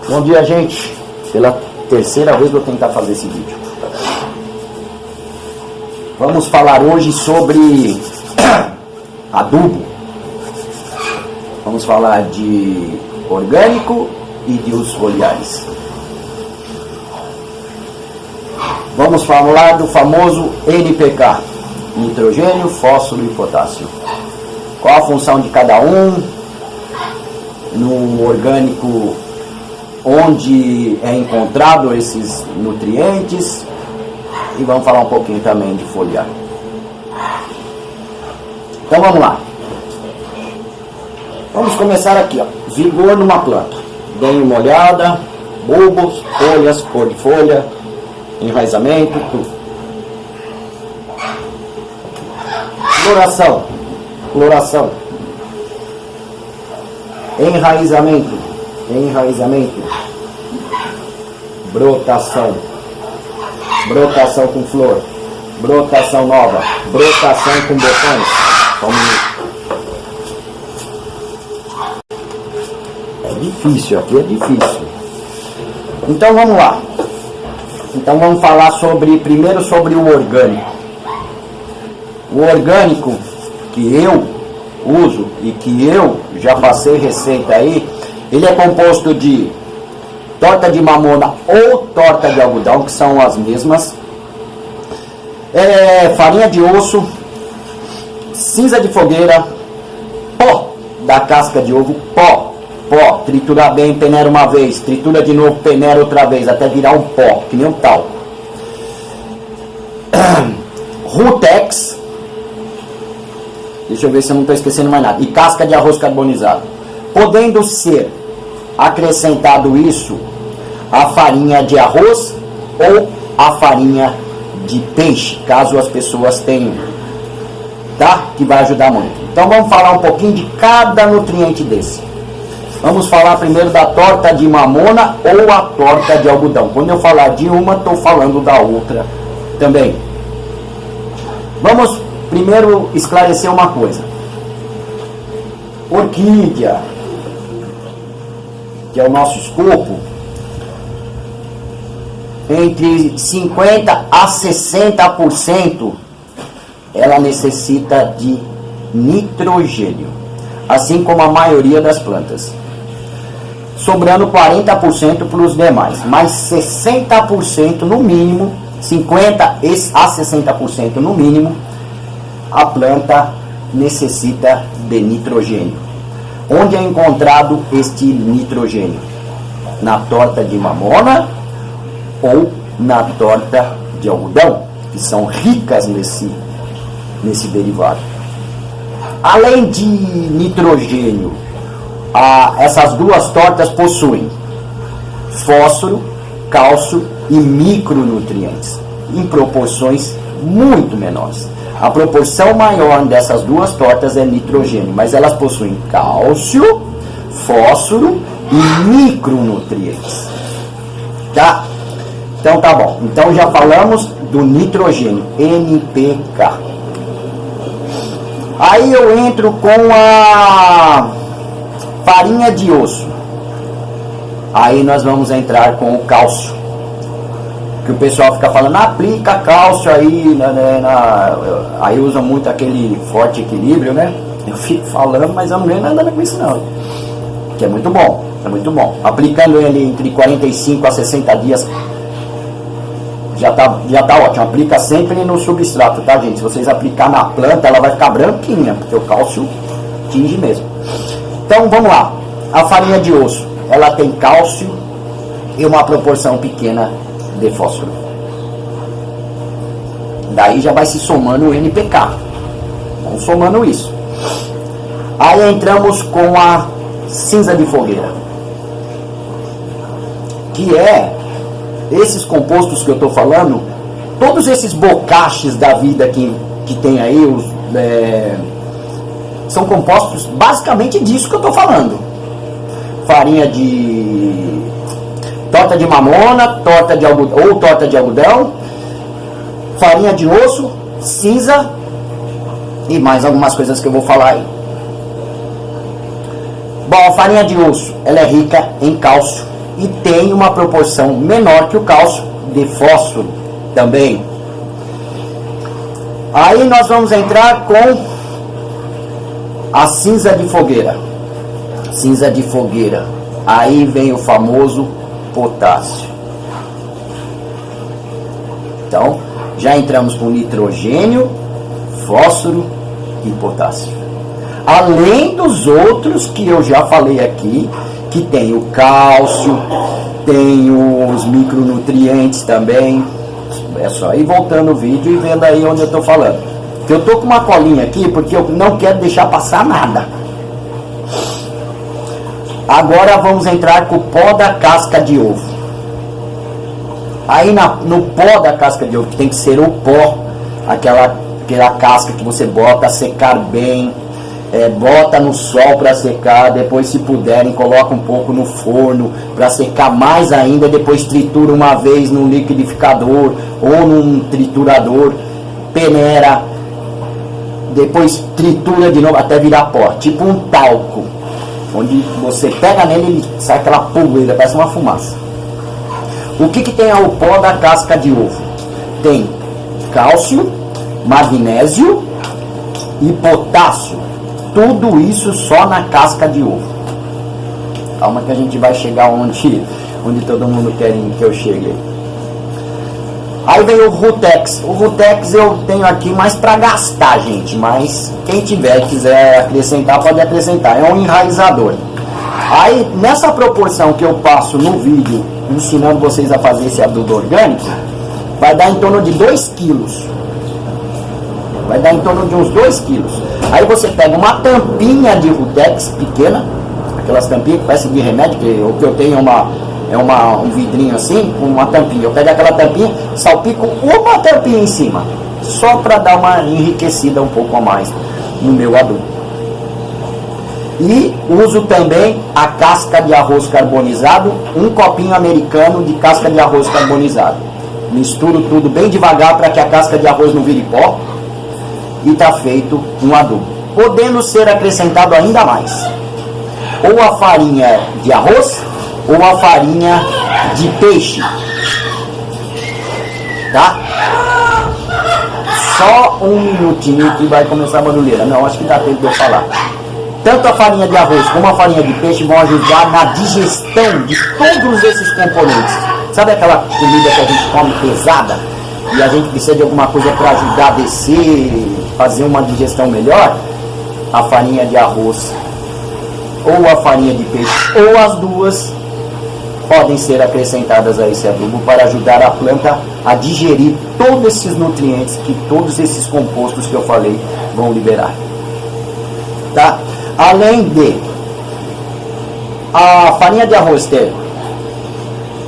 Bom dia, gente. Pela terceira vez vou tentar fazer esse vídeo. Vamos falar hoje sobre adubo. Vamos falar de orgânico e de os foliares. Vamos falar do famoso NPK, nitrogênio, fósforo e potássio. Qual a função de cada um? No orgânico, onde é encontrado esses nutrientes, e vamos falar um pouquinho também de foliar. Então vamos lá. Vamos começar aqui, ó. Vigor numa planta. Dê uma olhada, bulbos, folhas, cor de folha, enraizamento, tudo. Floração. Enraizamento. Brotação com flor. Brotação nova. Brotação com botões. É difícil, aqui é difícil. Então vamos lá. Então vamos falar primeiro sobre o orgânico. O orgânico que eu uso e que eu já passei receita aí, ele é composto de torta de mamona ou torta de algodão, que são as mesmas, farinha de osso, cinza de fogueira, pó da casca de ovo, pó, tritura bem, peneira uma vez, tritura de novo, peneira outra vez, até virar um pó, que nem um talco. Rutex, deixa eu ver se eu não estou esquecendo mais nada, e casca de arroz carbonizado. Podendo ser acrescentado isso a farinha de arroz ou a farinha de peixe, caso as pessoas tenham, tá? Que vai ajudar muito. Então vamos falar um pouquinho de cada nutriente desse. Vamos falar primeiro da torta de mamona ou a torta de algodão. Quando eu falar de uma, estou falando da outra também. Vamos primeiro esclarecer uma coisa. Orquídea, que é o nosso escopo, entre 50% a 60% ela necessita de nitrogênio, assim como a maioria das plantas, sobrando 40% para os demais, mas 60% no mínimo, 50% a 60% no mínimo, a planta necessita de nitrogênio. Onde é encontrado este nitrogênio? Na torta de mamona ou na torta de algodão, que são ricas nesse derivado. Além de nitrogênio, essas duas tortas possuem fósforo, cálcio e micronutrientes em proporções muito menores. A proporção maior dessas duas tortas é nitrogênio, mas elas possuem cálcio, fósforo e micronutrientes. Tá? Então tá bom. Então já falamos do nitrogênio, NPK. Aí eu entro com a farinha de osso. Aí nós vamos entrar com o cálcio. Que o pessoal fica falando, aplica cálcio aí, aí usa muito aquele forte equilíbrio, né? Eu fico falando, mas eu não ganho nada com isso não. Que é muito bom. Aplicando ele entre 45 a 60 dias, já tá ótimo. Aplica sempre no substrato, tá, gente? Se vocês aplicar na planta, ela vai ficar branquinha, porque o cálcio tinge mesmo. Então, vamos lá. A farinha de osso, ela tem cálcio e uma proporção pequena de fósforo. Daí já vai se somando o NPK. Vamos somando isso. Aí entramos com a cinza de fogueira, que é esses compostos que eu estou falando, todos esses bocaches da vida que tem aí, são compostos basicamente disso que eu estou falando. Farinha de torta de mamona, torta de algodão, ou torta de algodão, farinha de osso, cinza e mais algumas coisas que eu vou falar aí. Bom, a farinha de osso, ela é rica em cálcio e tem uma proporção menor que o cálcio de fósforo também. Aí nós vamos entrar com a cinza de fogueira. Cinza de fogueira. Aí vem o famoso potássio. Então, já entramos com nitrogênio, fósforo e potássio. Além dos outros que eu já falei aqui, que tem o cálcio, tem os micronutrientes também. É só ir voltando o vídeo e vendo aí onde eu estou falando. Eu estou com uma colinha aqui porque eu não quero deixar passar nada. Agora vamos entrar com o pó da casca de ovo. Aí no pó da casca de ovo, que tem que ser o pó, aquela casca que você bota a secar bem, bota no sol para secar, depois se puderem coloca um pouco no forno para secar mais ainda, depois tritura uma vez no liquidificador ou num triturador, peneira, depois tritura de novo até virar pó, tipo um talco, onde você pega nele e sai aquela poeira, parece uma fumaça. O que tem o pó da casca de ovo? Tem cálcio, magnésio e potássio. Tudo isso só na casca de ovo. Calma que a gente vai chegar onde todo mundo quer que eu chegue. Aí vem o Rutex. O Rutex eu tenho aqui mais para gastar, gente. Mas quem quiser acrescentar, pode acrescentar. É um enraizador. Aí nessa proporção que eu passo no vídeo, ensinando vocês a fazer esse adubo orgânico, vai dar em torno de 2 quilos. Vai dar em torno de uns 2 quilos. Aí você pega uma tampinha de Rutex pequena, aquelas tampinhas que parecem de remédio, que o que eu tenho é um vidrinho assim, com uma tampinha. Eu pego aquela tampinha, salpico uma tampinha em cima, só para dar uma enriquecida um pouco a mais no meu adubo. E uso também a casca de arroz carbonizado, um copinho americano de casca de arroz carbonizado. Misturo tudo bem devagar para que a casca de arroz não vire pó. E está feito um adubo. Podendo ser acrescentado ainda mais. Ou a farinha de arroz, ou a farinha de peixe. Tá? Só um minutinho que vai começar a barulheira. Não, acho que dá tempo de eu falar. Tanto a farinha de arroz como a farinha de peixe vão ajudar na digestão de todos esses componentes. Sabe aquela comida que a gente come pesada e a gente precisa de alguma coisa para ajudar a descer, fazer uma digestão melhor? A farinha de arroz ou a farinha de peixe, ou as duas, podem ser acrescentadas a esse adubo para ajudar a planta a digerir todos esses nutrientes que todos esses compostos que eu falei vão liberar. Tá? Além de a farinha de arroz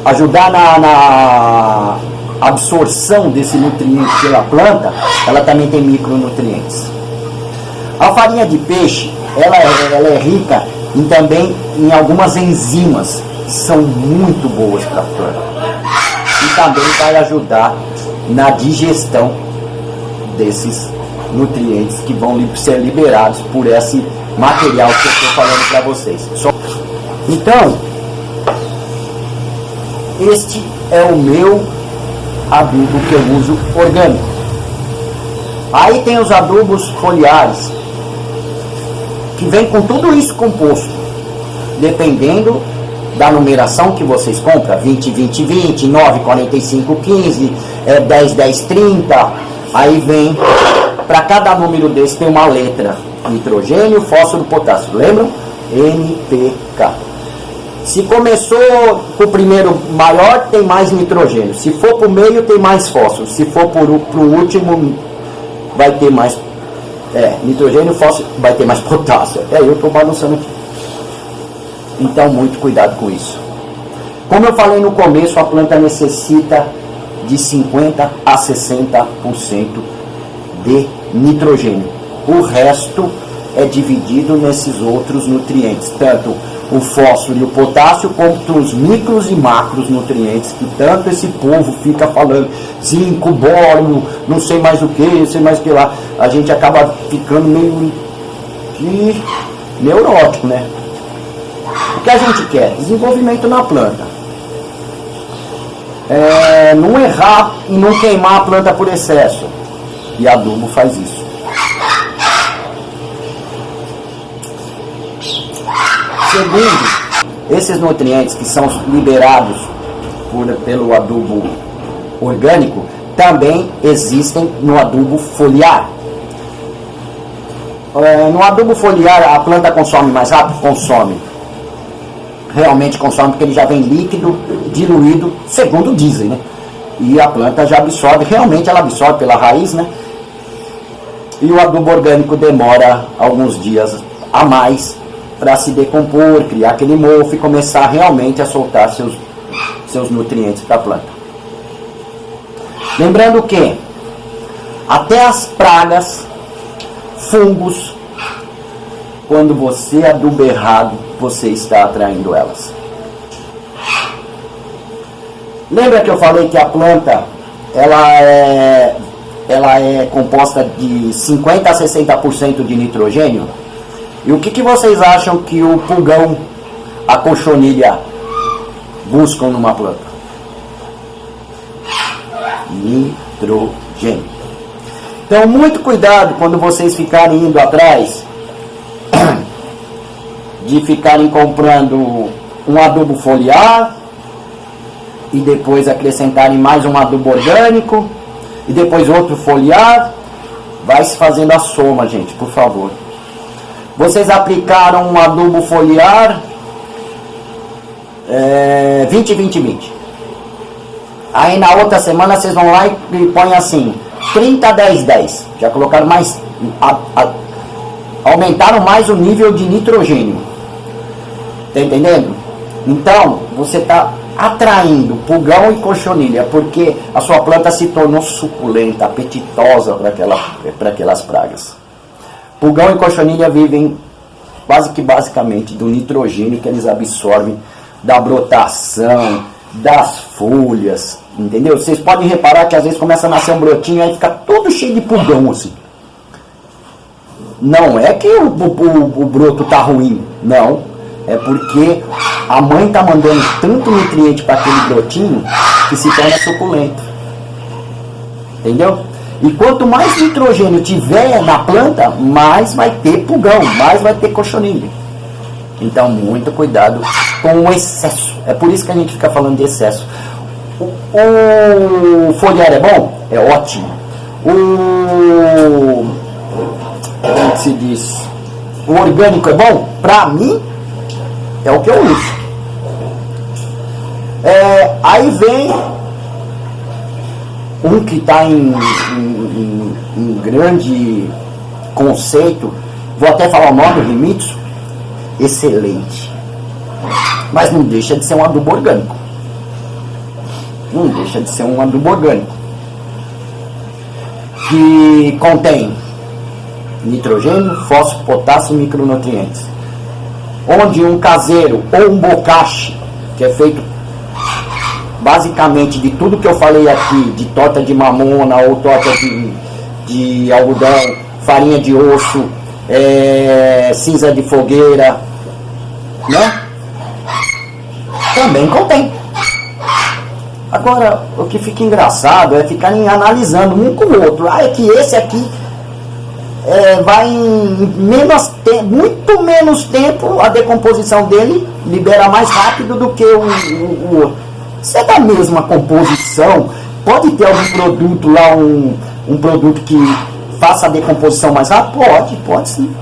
ajudar na absorção desse nutriente pela planta, ela também tem micronutrientes. A farinha de peixe, ela é rica também em algumas enzimas que são muito boas para a planta. E também vai ajudar na digestão desses nutrientes que vão ser liberados por esse material que eu estou falando para vocês. Então, este é o meu adubo que eu uso orgânico. Aí tem os adubos foliares, que vem com tudo isso composto, dependendo da numeração que vocês compram, 20, 20, 20, 9, 45, 15, 10, 10, 30, aí vem, para cada número desse tem uma letra, nitrogênio, fósforo, potássio, lembram? NPK. Se começou com o primeiro maior, tem mais nitrogênio, se for para o meio, tem mais fósforo, se for para o último, vai ter mais nitrogênio, fósforo, vai ter mais potássio. Eu estou balançando aqui. Então, muito cuidado com isso. Como eu falei no começo, a planta necessita de 50 a 60% de nitrogênio. O resto é dividido nesses outros nutrientes, tanto o fósforo e o potássio, quanto os micros e macros nutrientes, que tanto esse povo fica falando, zinco, bório, não sei mais o que, não sei mais o que lá. A gente acaba ficando meio neurótico, né? O que a gente quer? Desenvolvimento na planta. Não errar e não queimar a planta por excesso. E adubo faz isso. Segundo, esses nutrientes que são liberados pelo adubo orgânico também existem no adubo foliar. No adubo foliar a planta consome mais rápido? Consome. Realmente consome, porque ele já vem líquido, diluído, segundo dizem, né? E a planta já absorve, realmente ela absorve pela raiz, né? E o adubo orgânico demora alguns dias a mais para se decompor, criar aquele mofo e começar realmente a soltar seus nutrientes para a planta. Lembrando que até as pragas, fungos, quando você aduba errado, você está atraindo elas. Lembra que eu falei que a planta ela é composta de 50% a 60% de nitrogênio? E o que vocês acham que o pulgão, a cochonilha buscam numa planta? Nitrogênio. Então, muito cuidado quando vocês ficarem indo atrás de ficarem comprando um adubo foliar e depois acrescentarem mais um adubo orgânico e depois outro foliar. Vai se fazendo a soma, gente, por favor. Vocês aplicaram um adubo foliar 20-20-20. Aí na outra semana vocês vão lá e põem assim 30-10-10. Já colocaram mais, aumentaram mais o nível de nitrogênio. Tá entendendo? Então você está atraindo pulgão e cochonilha porque a sua planta se tornou suculenta, apetitosa para aquelas pragas. Pulgão e cochonilha vivem basicamente do nitrogênio que eles absorvem da brotação, das folhas, entendeu? Vocês podem reparar que às vezes começa a nascer um brotinho e fica todo cheio de pulgão assim. Não é que o broto tá ruim, não. É porque a mãe tá mandando tanto nutriente para aquele brotinho que se torna suculento. Entendeu? E quanto mais nitrogênio tiver na planta, mais vai ter pulgão, mais vai ter cochonilha. Então, muito cuidado com o excesso. É por isso que a gente fica falando de excesso. O foliar é bom? É ótimo. Como que se diz? O orgânico é bom? Pra mim, é o que eu uso. Aí vem um que está em grande conceito, vou até falar o nome, o Rimitsu, excelente. Mas não deixa de ser um adubo orgânico. Não deixa de ser um adubo orgânico. Que contém nitrogênio, fósforo, potássio e micronutrientes. Onde um caseiro ou um bokashi, que é feito basicamente de tudo que eu falei aqui, de torta de mamona ou torta de algodão, farinha de osso, cinza de fogueira, né? Também contém. Agora, o que fica engraçado é ficarem analisando um com o outro. É que esse aqui vai em muito menos tempo, a decomposição dele libera mais rápido do que o outro. Se é da mesma composição, pode ter algum produto lá, um produto que faça a decomposição mais rápido? Pode sim.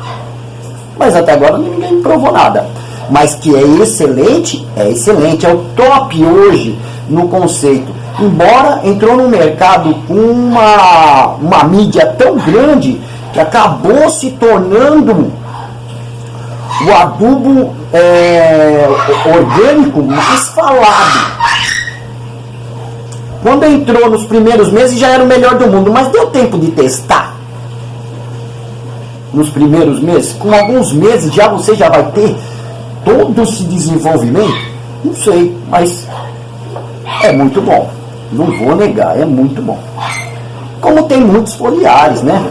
Mas até agora ninguém provou nada. Mas que é excelente, é o top hoje no conceito. Embora entrou no mercado com uma mídia tão grande que acabou se tornando o adubo orgânico mais falado. Quando entrou nos primeiros meses já era o melhor do mundo, mas deu tempo de testar. Nos primeiros meses, com alguns meses você já vai ter todo esse desenvolvimento? Não sei, mas é muito bom. Não vou negar, é muito bom. Como tem muitos foliares, né?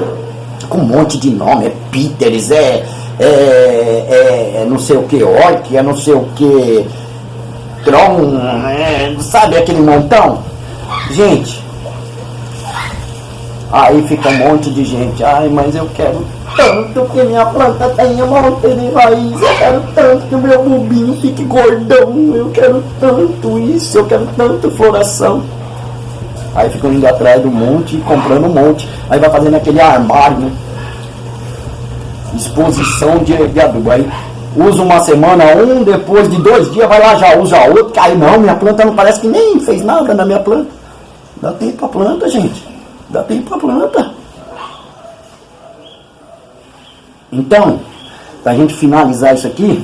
Com um monte de nome, Peters, não sei o que orc, não sei o que tron, sabe aquele montão? Gente, aí fica um monte de gente, ai, mas eu quero tanto que minha planta tenha uma monte de raiz, eu quero tanto que o meu bulbinho fique gordão, eu quero tanto isso, eu quero tanto floração. Aí ficam indo atrás do monte e comprando um monte, aí vai fazendo aquele armário, né? Exposição de adubo, aí usa uma semana depois de 2 dias vai lá, já usa outro, que aí não, minha planta não parece que nem fez nada na minha planta. Dá tempo pra planta, gente, dá tempo pra planta. Então, pra gente finalizar isso aqui,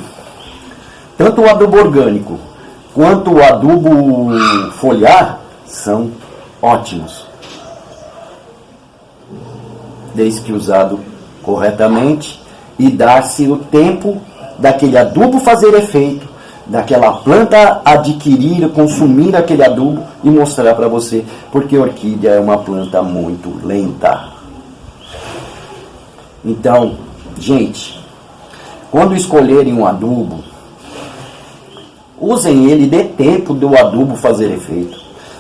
tanto o adubo orgânico quanto o adubo foliar são ótimos, desde que usado corretamente e dar-se o tempo daquele adubo fazer efeito, daquela planta adquirir, consumir aquele adubo e mostrar para você, porque a orquídea é uma planta muito lenta. Então, gente, quando escolherem um adubo, usem ele, dê tempo do adubo fazer efeito,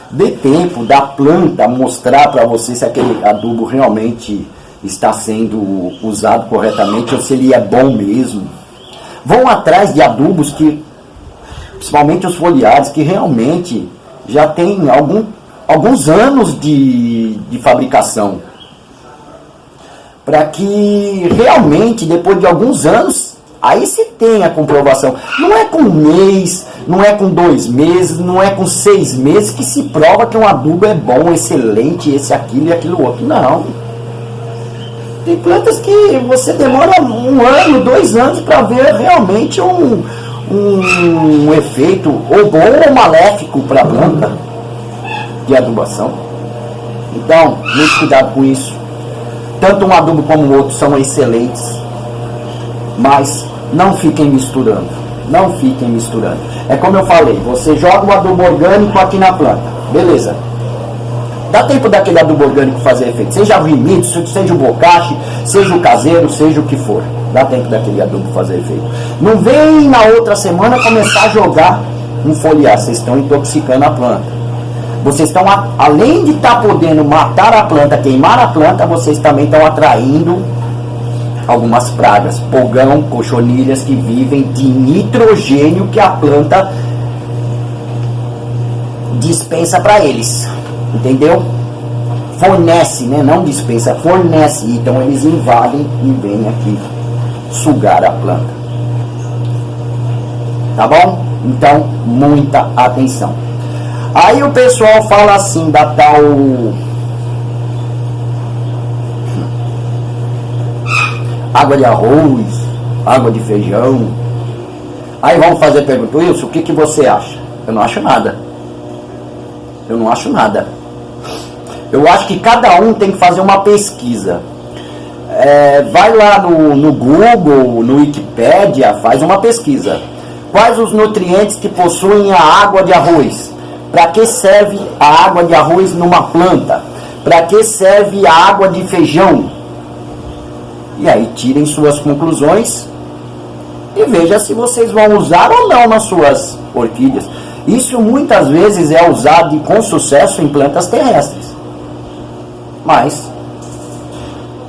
dê tempo da planta mostrar para você se aquele adubo realmente está sendo usado corretamente ou se ele é bom mesmo. Vão atrás de adubos que, principalmente os foliares, que realmente já tem alguns anos de fabricação, para que realmente depois de alguns anos aí se tem a comprovação. Não é com 1 mês, não é com 2 meses, não é com 6 meses que se prova que um adubo é bom, excelente, esse, aquilo e aquilo outro. Não. Tem plantas que você demora 1 ano, 2 anos para ver realmente um efeito ou bom ou maléfico para a planta de adubação. Então, muito cuidado com isso. Tanto um adubo como o outro são excelentes, mas não fiquem misturando. Não fiquem misturando. É como eu falei, você joga um adubo orgânico aqui na planta, beleza. Dá tempo daquele adubo orgânico fazer efeito, seja o Rimito, seja o bocache, seja o caseiro, seja o que for. Dá tempo daquele adubo fazer efeito. Não vem na outra semana começar a jogar um foliar, vocês estão intoxicando a planta. Vocês estão, além de estar podendo matar a planta, queimar a planta, vocês também estão atraindo algumas pragas, pulgão, cochonilhas que vivem de nitrogênio que a planta dispensa para eles. Entendeu? Fornece, né? Não dispensa, fornece. Então eles invadem e vêm aqui sugar a planta. Tá bom? Então, muita atenção. Aí o pessoal fala assim da tal água de arroz, água de feijão. Aí vamos fazer pergunta, Wilson, o que você acha? Eu não acho nada. Eu não acho nada. Eu acho que cada um tem que fazer uma pesquisa. Vai lá no Google, no Wikipédia, faz uma pesquisa. Quais os nutrientes que possuem a água de arroz? Para que serve a água de arroz numa planta? Para que serve a água de feijão? E aí tirem suas conclusões e veja se vocês vão usar ou não nas suas orquídeas. Isso muitas vezes é usado com sucesso em plantas terrestres. Mas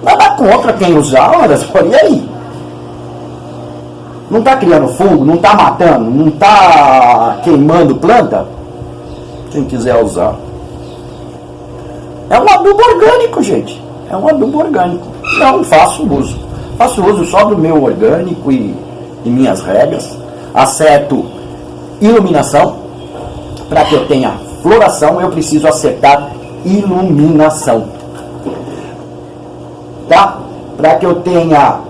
nada contra quem usar, olha, e aí? Não está criando fungo, não está matando, não está queimando planta? Quem quiser usar. É um adubo orgânico, gente. É um adubo orgânico. Não faço uso. Faço uso só do meu orgânico e minhas regras. Acerto iluminação. Para que eu tenha floração, eu preciso acertar iluminação. Tá? Para que eu tenha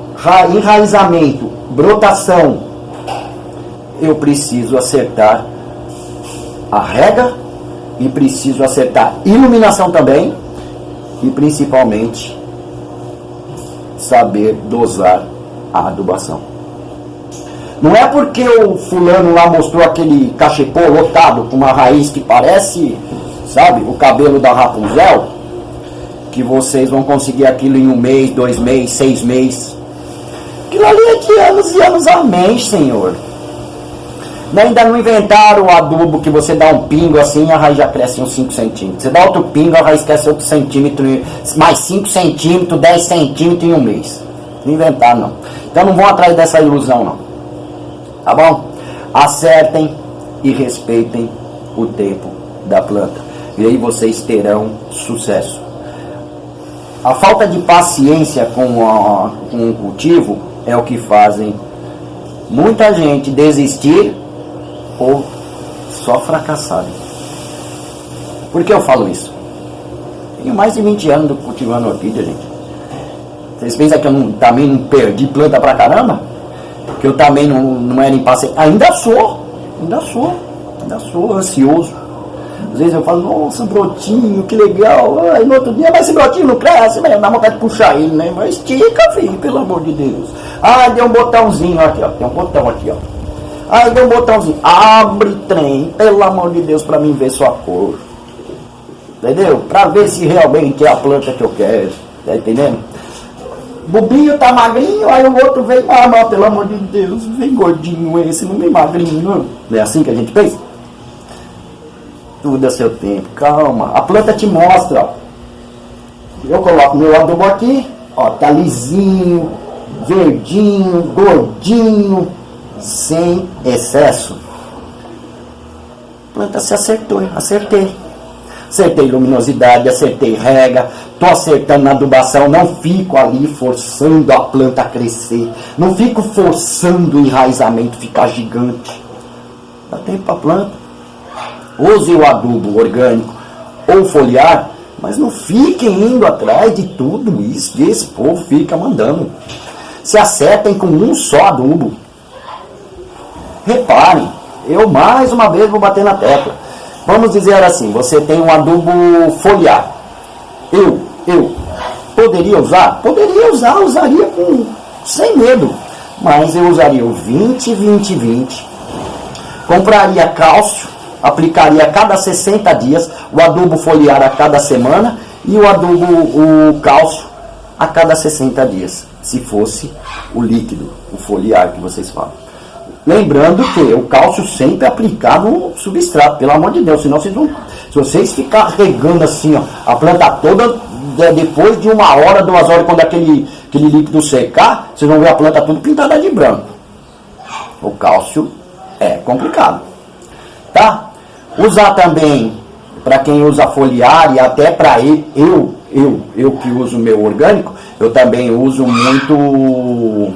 enraizamento, brotação, eu preciso acertar a rega e preciso acertar iluminação também e principalmente saber dosar a adubação. Não é porque o fulano lá mostrou aquele cachepô lotado com uma raiz que parece, sabe, o cabelo da Rapunzel, que vocês vão conseguir aquilo em 1 mês, 2 meses, 6 meses. Aquilo ali é de anos e anos, amém, Senhor. Ainda não inventaram o adubo que você dá um pingo assim, a raiz já cresce uns 5 centímetros. Você dá outro pingo, a raiz cresce outro centímetro, mais 5 centímetros, 10 centímetros em um mês. Não inventaram, não. Então não vão atrás dessa ilusão, não. Tá bom? Acertem e respeitem o tempo da planta. E aí vocês terão sucesso. A falta de paciência com o cultivo é o que fazem muita gente desistir ou só fracassarem. Por que eu falo isso? Tenho mais de 20 anos cultivando orquídea, gente. Vocês pensam que eu também não perdi planta pra caramba? Que eu também não era impaciente? Ainda sou ansioso. Às vezes eu falo, nossa, brotinho, que legal. Aí no outro dia, mas esse brotinho não cresce, mas dá vontade de puxar ele, né? Mas estica, filho, pelo amor de Deus. Deu um botãozinho aqui, ó. Tem um botão aqui, ó. Deu um botãozinho. Abre trem, pelo amor de Deus, pra mim ver sua cor. Entendeu? Pra ver se realmente é a planta que eu quero. Tá entendendo? Bobinho tá magrinho, aí o outro vem, mas pelo amor de Deus, vem gordinho esse, não vem magrinho, não. Não é assim que a gente pensa? Tudo a seu tempo, calma. A planta te mostra, ó. Eu coloco meu adubo aqui, ó, tá lisinho, verdinho, gordinho, sem excesso. A planta se acertou, acertei. Acertei luminosidade, acertei rega, tô acertando na adubação, não fico ali forçando a planta a crescer, não fico forçando o enraizamento ficar gigante. Dá tempo para a planta. Use o adubo orgânico ou foliar, mas não fiquem indo atrás de tudo isso que esse povo fica mandando. Se acertem com um só adubo. Reparem, eu mais uma vez vou bater na tecla. Vamos dizer assim, você tem um adubo foliar. Eu poderia usar? Poderia usar, usaria sem medo. Mas eu usaria o 20-20-20. Compraria cálcio, aplicaria a cada 60 dias, o adubo foliar a cada semana e o cálcio a cada 60 dias, se fosse o líquido, o foliar que vocês falam. Lembrando que o cálcio sempre é aplicado no substrato, pelo amor de Deus, senão vocês vão, se vocês ficar regando assim, ó, a planta toda, depois de 1 hora, 2 horas, quando aquele líquido secar, vocês vão ver a planta toda pintada de branco. O cálcio é complicado, tá? Usar também, para quem usa foliar e até para eu que uso o meu orgânico, eu também uso muito o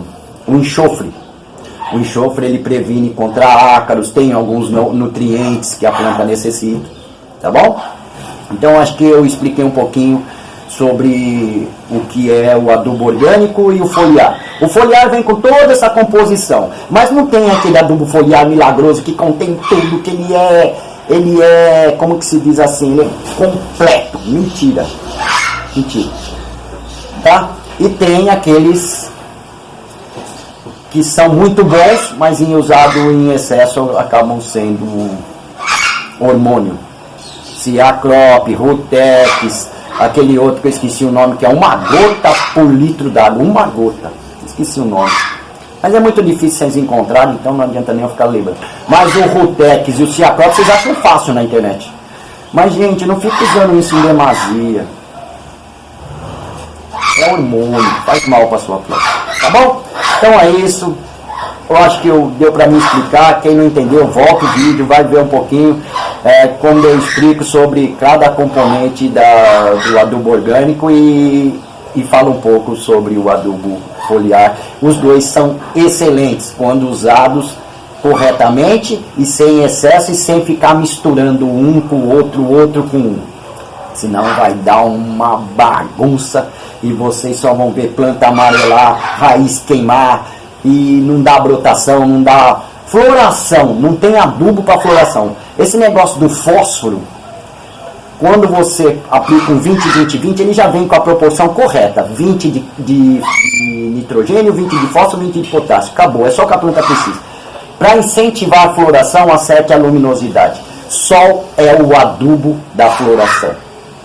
enxofre. O enxofre ele previne contra ácaros, tem alguns nutrientes que a planta necessita, tá bom? Então acho que eu expliquei um pouquinho sobre o que é o adubo orgânico e o foliar. O foliar vem com toda essa composição, mas não tem aquele adubo foliar milagroso que contém tudo, que ele é, como que se diz assim, ele é completo. Mentira, tá? E tem aqueles que são muito bons, mas usado em excesso acabam sendo hormônio. Ciacrop, Rutex, aquele outro que eu esqueci o nome, que é 1 gota por litro d'água, 1 gota, esqueci o nome. Mas é muito difícil vocês encontrarem, então não adianta nem eu ficar lembrando. Mas o Rutex e o Ciacrop vocês acham fácil na internet. Mas gente, não fica usando isso em demasia. É hormônio, faz mal para sua planta, tá bom? Então é isso. Eu acho que deu para me explicar. Quem não entendeu, volta o vídeo, vai ver um pouquinho como eu explico sobre cada componente do adubo orgânico e falo um pouco sobre o adubo foliar. Os dois são excelentes quando usados corretamente e sem excesso e sem ficar misturando um com o outro com um. Senão vai dar uma bagunça e vocês só vão ver planta amarelar, raiz queimar e não dá brotação, não dá floração, não tem adubo para floração. Esse negócio do fósforo, quando você aplica um 20-20-20, ele já vem com a proporção correta, 20 de nitrogênio, 20 de fósforo, 20 de potássio, acabou, é só o que a planta precisa. Para incentivar a floração, acerte a luminosidade. Sol é o adubo da floração,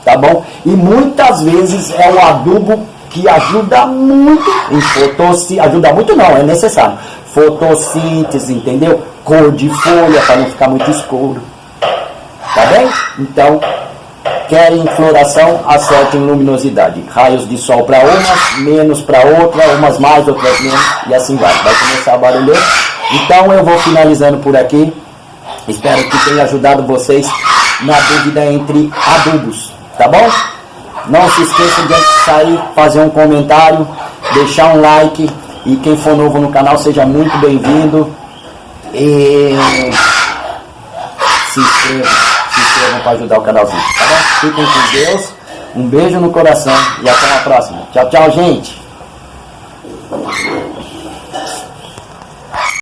tá bom? E muitas vezes é o adubo que ajuda muito em fotossíntese, ajuda muito não, é necessário. Fotossíntese, entendeu? Cor de folha para não ficar muito escuro. Tá bem? Então, querem floração, acertem luminosidade. Raios de sol para umas, menos para outra, umas mais, outras menos, e assim vai. Vai começar a barulhar. Então eu vou finalizando por aqui. Espero que tenha ajudado vocês na dúvida entre adubos, tá bom? Não se esqueçam de sair, fazer um comentário, deixar um like, e quem for novo no canal seja muito bem-vindo. E se inscrevam para ajudar o canalzinho, tá bom? Fiquem com Deus, um beijo no coração e até a próxima. Tchau, tchau, gente!